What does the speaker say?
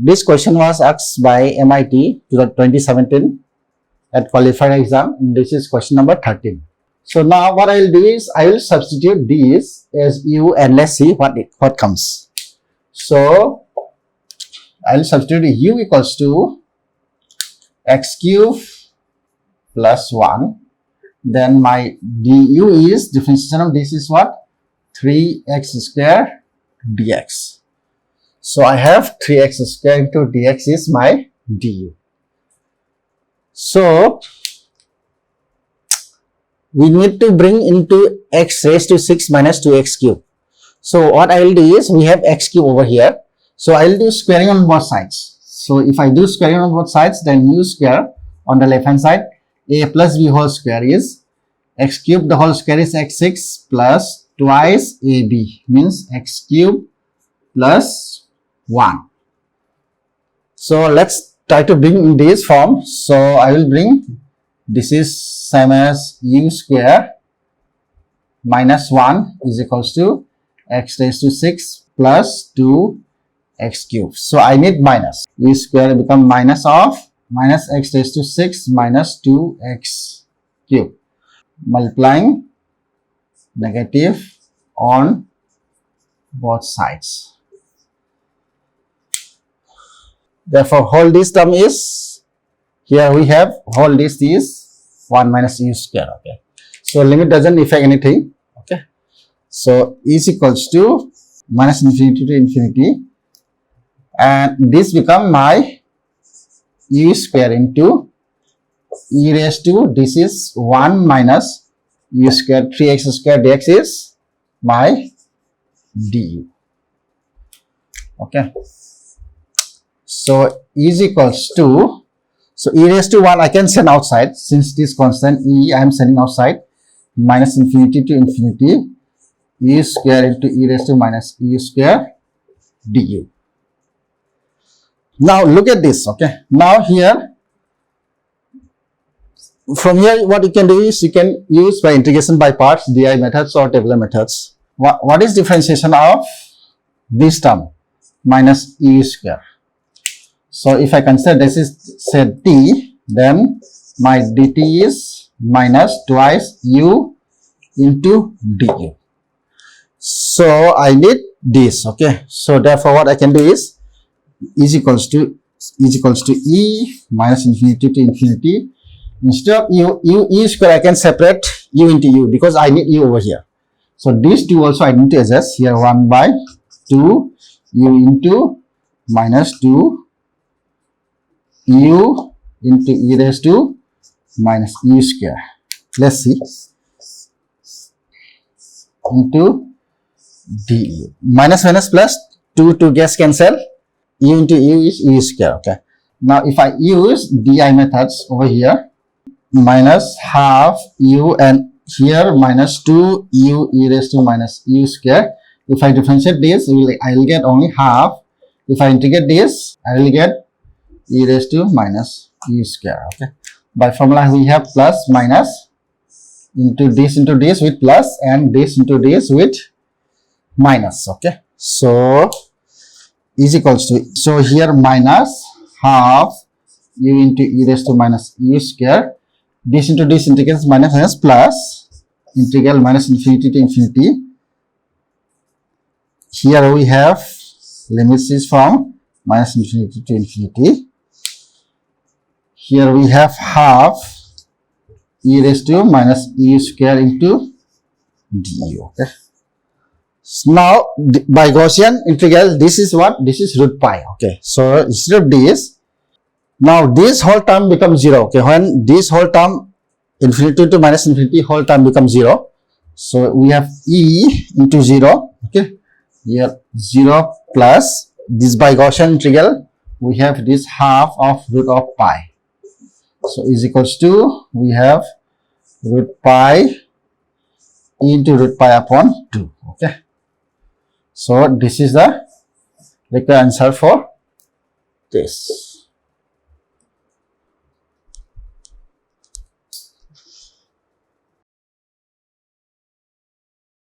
This question was asked by MIT 2017 at qualifier exam. This is question number 13. So now what I will do is I will substitute this as u and let's see what comes. So I will substitute u equals to x cube plus 1. Then my du is differentiation of this is what? 3x square dx. So I have 3x square into dx is my du. So we need to bring into x raised to 6 minus 2x cube. So what I will do is we have x cube over here. So I will do squaring on both sides. So if I do squaring on both sides, then u square on the left hand side, a plus b whole square is x cube, the whole square is x6 plus twice ab means x cube plus 1. So let's try to bring in this form. So I will bring, this is same as u square minus 1 is equals to x raised to 6 plus 2x cube. So I need minus. U square become minus of minus x raised to 6 minus 2x cube. Multiplying negative on both sides. Therefore, whole this term is, here we have whole this is 1 minus u square. Okay. So limit doesn't affect anything. Okay. So is equals to minus infinity to infinity. And this become my u square into e raised to, this is 1 minus u square, 3x square dx is my du. Okay. So is equals to, so e raised to 1 I can send outside, since this constant e I am sending outside, minus infinity to infinity, e square into e raised to minus e square du. Now look at this. Okay. Now here, from here what you can do is you can use by integration by parts, DI methods or Taylor methods. What is differentiation of this term? Minus e square. So if I consider this is say t, then my dt is minus twice u into du. So I need this. Okay. So therefore what I can do is equals to e minus infinity to infinity. Instead of u square I can separate u into u because I need u over here. So these two also I need to adjust here, 1 by 2 u into minus 2 u into e raised to minus u square. Let's see. Into du. Minus minus plus 2 to gas cancel. U into u is u square. Okay. Now if I use DI methods over here, minus half u and here minus 2 u e raised to minus u square. If I differentiate this, I will get only half. If I integrate this, I will get e raised to minus u square. Okay. By formula we have plus minus into this with plus and this into this with minus. Okay. So is equals to, so here minus half u into e raised to minus u square, this into this integrals minus minus plus integral minus infinity to infinity. Here we have limits is from minus infinity to infinity. Here we have half e raised to minus u square into du. Okay. So now by Gaussian integral, this is what? This is root pi. Okay. So instead of this, now this whole term becomes 0. Okay. When this whole term infinity to minus infinity whole term becomes 0. So we have e into 0. Okay. Here 0 plus this by Gaussian integral, we have this half of root of pi. So is equals to, we have root pi into root pi upon 2. Okay. So this is the required answer for this.